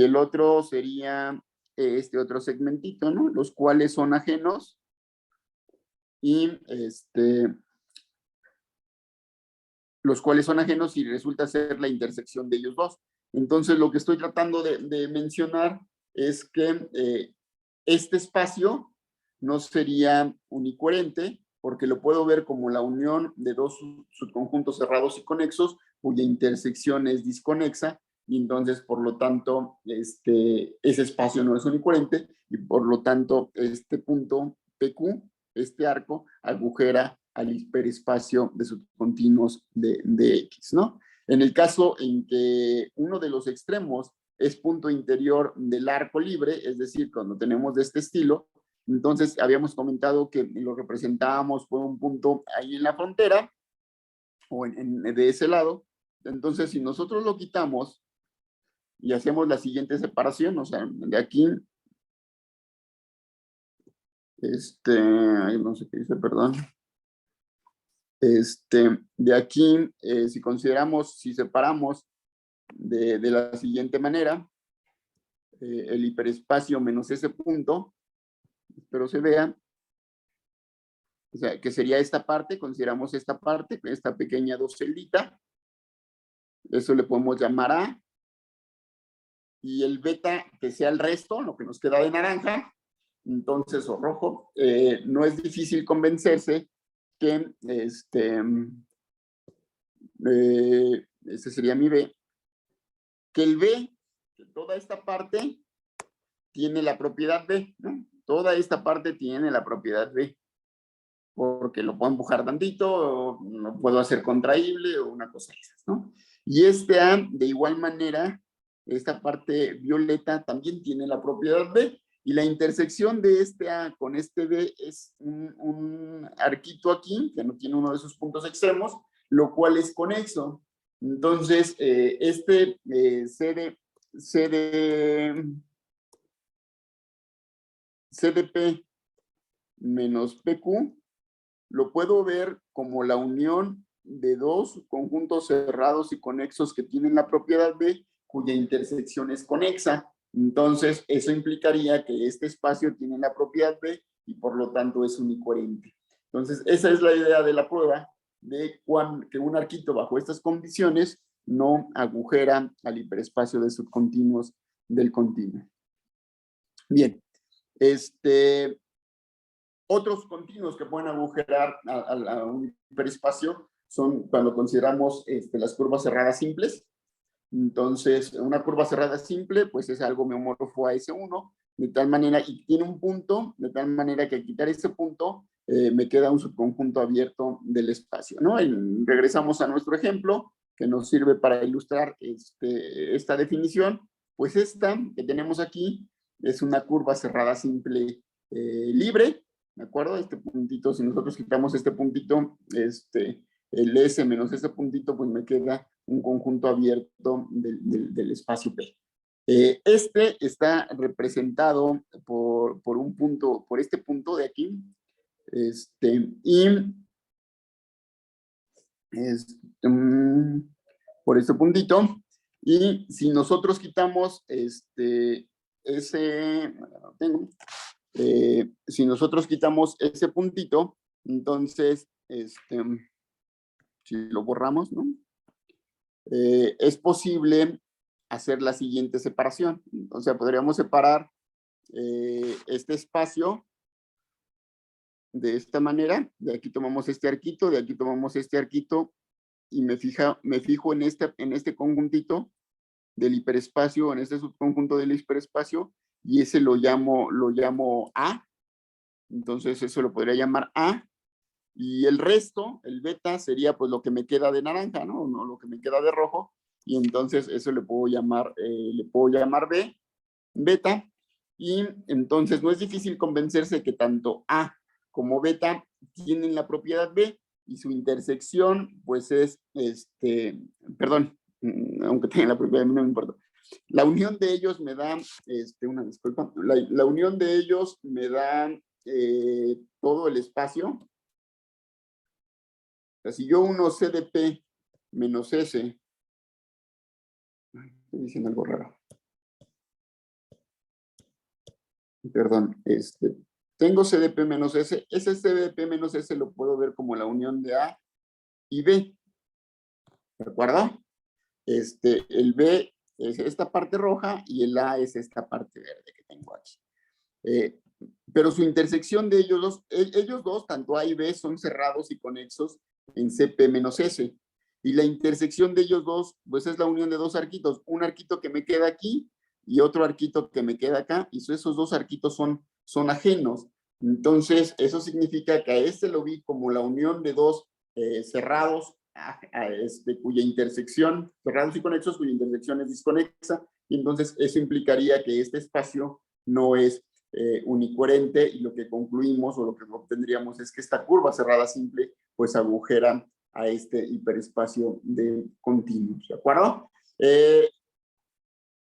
el otro sería este otro segmentito, ¿no? Los cuales son ajenos, y y resulta ser la intersección de ellos dos. Entonces, lo que estoy tratando de mencionar es que este espacio no sería unicoherente, porque lo puedo ver como la unión de dos subconjuntos cerrados y conexos, cuya intersección es disconexa, y entonces, por lo tanto, ese espacio no es unicoherente, y por lo tanto, este punto PQ, este arco agujera al hiperespacio de subcontinuos de X, ¿no? En el caso en que uno de los extremos es punto interior del arco libre, es decir, cuando tenemos de este estilo, entonces habíamos comentado que lo representábamos por un punto ahí en la frontera, o de ese lado. Entonces, si nosotros lo quitamos y hacemos la siguiente separación, o sea, de aquí, no sé qué dice, perdón. De aquí, si consideramos, si separamos de la siguiente manera, el hiperespacio menos ese punto, espero se vea, o sea, que sería esta parte, consideramos esta parte, esta pequeña docelita, eso le podemos llamar A, y el beta, que sea el resto, lo que nos queda de naranja, entonces, o rojo, no es difícil convencerse que ese sería mi B, que el B, que toda esta parte tiene la propiedad B, ¿no? Toda esta parte tiene la propiedad B, porque lo puedo empujar tantito, o lo puedo hacer contraíble, o una cosa de esas, ¿no? Y este A, de igual manera, esta parte violeta también tiene la propiedad B, y la intersección de este A con este B es un arquito aquí, que no tiene uno de sus puntos extremos, lo cual es conexo. Entonces, CDP menos PQ, lo puedo ver como la unión de dos conjuntos cerrados y conexos que tienen la propiedad B, cuya intersección es conexa. Entonces, eso implicaría que este espacio tiene la propiedad B y por lo tanto es unicoherente. Entonces, esa es la idea de la prueba, de que un arquito bajo estas condiciones no agujera al hiperespacio de subcontinuos del continuo. Bien, otros continuos que pueden agujerar a un hiperespacio son cuando consideramos las curvas cerradas simples. Entonces, una curva cerrada simple, pues es algo homómorfo a S1, de tal manera, y tiene un punto, de tal manera que al quitar ese punto, me queda un subconjunto abierto del espacio, ¿no? Y regresamos a nuestro ejemplo, que nos sirve para ilustrar esta definición. Pues esta que tenemos aquí es una curva cerrada simple libre, ¿de acuerdo? Este puntito, si nosotros quitamos este puntito, el S menos este puntito, pues me queda un conjunto abierto del espacio P. Este está representado por un punto, por este punto de aquí, por este puntito, y si nosotros quitamos si nosotros quitamos ese puntito, entonces, si lo borramos, ¿no? Es posible hacer la siguiente separación. O sea, podríamos separar este espacio de esta manera. De aquí tomamos este arquito, de aquí tomamos este arquito, y me fijo en este conjuntito del hiperespacio, en este subconjunto del hiperespacio, y ese lo llamo A. Entonces, eso lo podría llamar A. Y el resto, el beta, sería pues lo que me queda de naranja, ¿no? No, lo que me queda de rojo. Y entonces eso le puedo llamar B, beta. Y entonces no es difícil convencerse que tanto A como beta tienen la propiedad B y su intersección pues es, perdón, aunque tengan la propiedad B no me importa. La unión de ellos me da, una disculpa, la unión de ellos me da todo el espacio. O sea, si yo uno CDP menos S, estoy diciendo algo raro. Perdón, tengo CDP menos S, ese CDP menos S lo puedo ver como la unión de A y B. ¿De acuerdo? El B es esta parte roja y el A es esta parte verde que tengo aquí. Pero su intersección de ellos dos, tanto A y B, son cerrados y conexos en CP menos S. Y la intersección de ellos dos, pues es la unión de dos arquitos. Un arquito que me queda aquí y otro arquito que me queda acá. Y esos dos arquitos son ajenos. Entonces, eso significa que a este lo vi como la unión de dos cerrados, cuya intersección, cerrados y conexos, cuya intersección es disconexa, y entonces eso implicaría que este espacio no es unicoherente, y lo que concluimos o lo que obtendríamos es que esta curva cerrada simple pues agujera a este hiperespacio de continuos, ¿de acuerdo?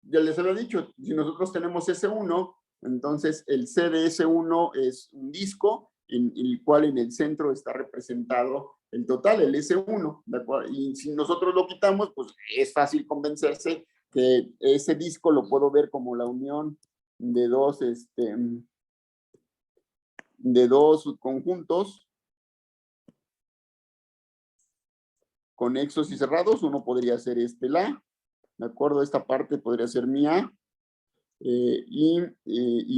Ya les había dicho, si nosotros tenemos S1, entonces el C de S1 es un disco en el cual en el centro está representado el total, el S1, ¿de acuerdo? Y si nosotros lo quitamos, pues es fácil convencerse que ese disco lo puedo ver como la unión de dos conjuntos conexos y cerrados. Uno podría ser la, ¿de acuerdo? Esta parte podría ser mi A, y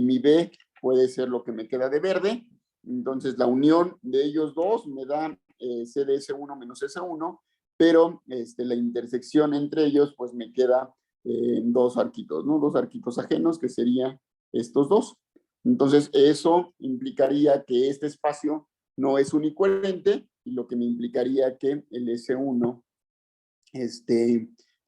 mi B puede ser lo que me queda de verde. Entonces la unión de ellos dos me da C de S1 menos S1, pero la intersección entre ellos pues me queda dos arquitos, ¿no? Dos arquitos ajenos, que serían estos dos. Entonces eso implicaría que este espacio no es unicoherente, y lo que me implicaría que el S1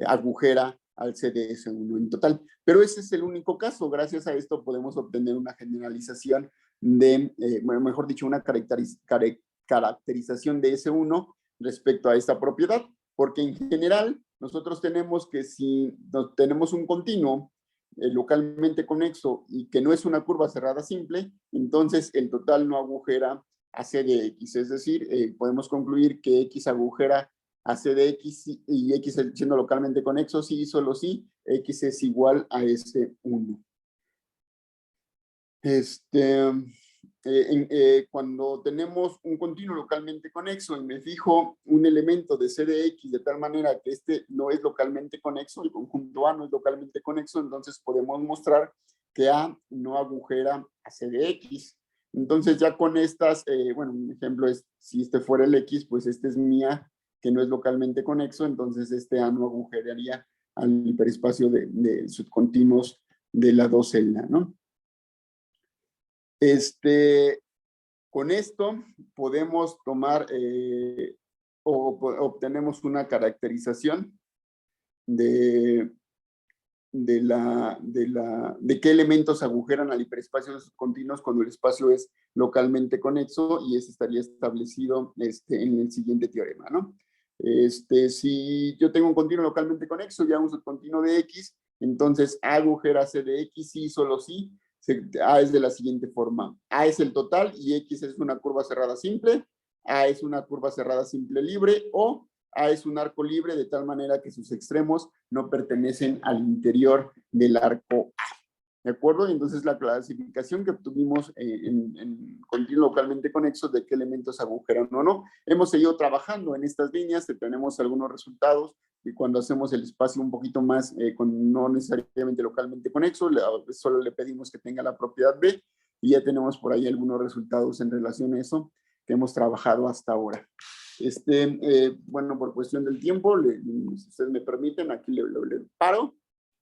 agujera al CDS1 en total. Pero ese es el único caso. Gracias a esto podemos obtener una generalización de, mejor dicho, una caracterización de S1 respecto a esta propiedad, porque en general nosotros tenemos que si tenemos un continuo localmente conexo y que no es una curva cerrada simple, entonces el total no agujera a C de X, es decir, podemos concluir que X agujera a C de X y X siendo localmente conexo, sí y solo sí, X es igual a S1. Cuando tenemos un continuo localmente conexo y me fijo un elemento de C de X de tal manera que este no es localmente conexo, el conjunto A no es localmente conexo, entonces podemos mostrar que A no agujera a C de X. Entonces ya con estas, bueno, un ejemplo es, si este fuera el X, pues este es mi A, que no es localmente conexo, entonces este A no agujeraría al hiperespacio de subcontinuos de la docelda, ¿no? Con esto podemos tomar obtenemos una caracterización de qué elementos agujeran al hiperespacio de subcontinuos cuando el espacio es localmente conexo, y eso estaría establecido en el siguiente teorema, ¿no? Si yo tengo un continuo localmente conexo, ya un subcontinuo de X, entonces A agujera C de X, sí, solo sí. A es de la siguiente forma: A es el total y X es una curva cerrada simple, A es una curva cerrada simple libre, o A es un arco libre de tal manera que sus extremos no pertenecen al interior del arco A. ¿De acuerdo? Y entonces la clasificación que obtuvimos en continuo localmente conexo de qué elementos agujeran o no. Hemos seguido trabajando en estas líneas, tenemos algunos resultados, y cuando hacemos el espacio un poquito más, no necesariamente localmente conexo, solo le pedimos que tenga la propiedad B, y ya tenemos por ahí algunos resultados en relación a eso que hemos trabajado hasta ahora. Bueno, por cuestión del tiempo, si ustedes me permiten, aquí le paro.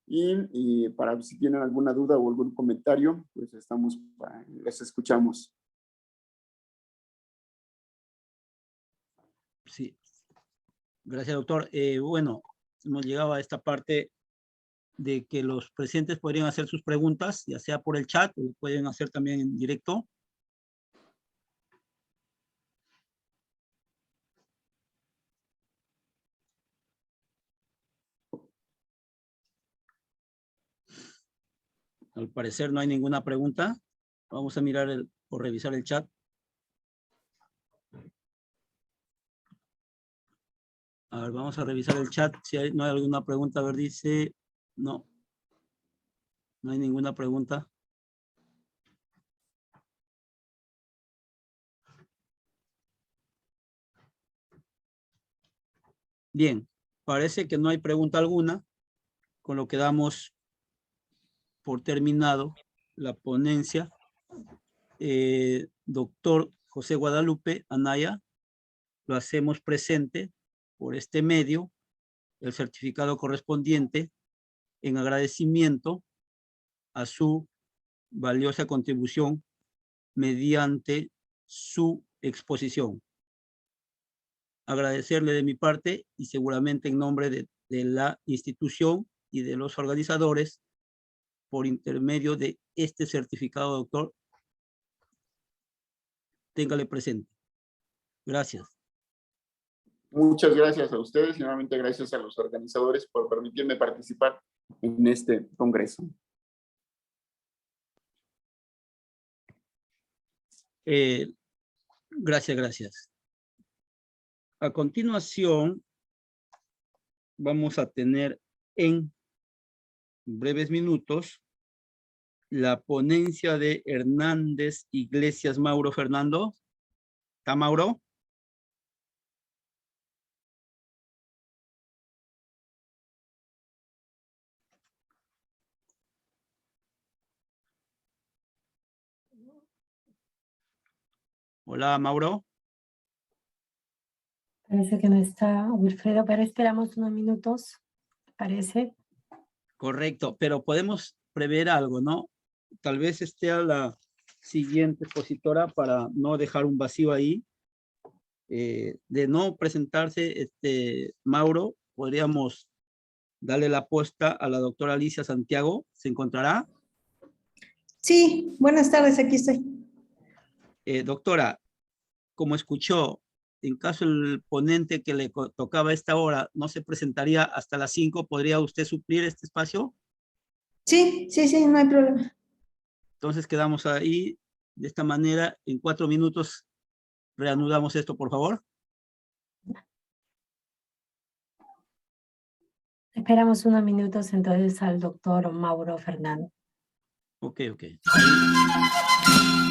Y para si tienen alguna duda o algún comentario, pues les escuchamos. Sí, gracias, doctor. Bueno, hemos llegado a esta parte de que los presentes podrían hacer sus preguntas, ya sea por el chat o pueden hacer también en directo. Al parecer no hay ninguna pregunta. Vamos a mirar o revisar el chat. A ver, vamos a revisar el chat. Si no hay alguna pregunta, a ver, dice, no. No hay ninguna pregunta. Bien, parece que no hay pregunta alguna, con lo que damos por terminado la ponencia. Doctor José Guadalupe Anaya, lo hacemos presente por este medio, el certificado correspondiente, en agradecimiento a su valiosa contribución mediante su exposición. Agradecerle de mi parte y seguramente en nombre de la institución y de los organizadores por intermedio de este certificado, doctor. Téngale presente. Gracias. Muchas gracias a ustedes y nuevamente gracias a los organizadores por permitirme participar en este congreso. Gracias. A continuación, vamos a tener en breves minutos la ponencia de Hernández Iglesias Mauro Fernando. ¿Está Mauro? Hola, Mauro. Parece que no está Wilfredo, pero esperamos unos minutos, parece. Correcto, pero podemos prever algo, ¿no? Tal vez esté a la siguiente expositora para no dejar un vacío ahí. De no presentarse, Mauro, podríamos darle la posta a la doctora Alicia Santiago. ¿Se encontrará? Sí, buenas tardes, aquí estoy. Doctora, como escuchó, en caso el ponente que le tocaba a esta hora no se presentaría hasta las 5, ¿podría usted suplir este espacio? Sí, no hay problema. Entonces quedamos ahí. De esta manera, en 4 minutos reanudamos esto, por favor. Esperamos unos minutos entonces al doctor Mauro Fernando. Ok. Ahí.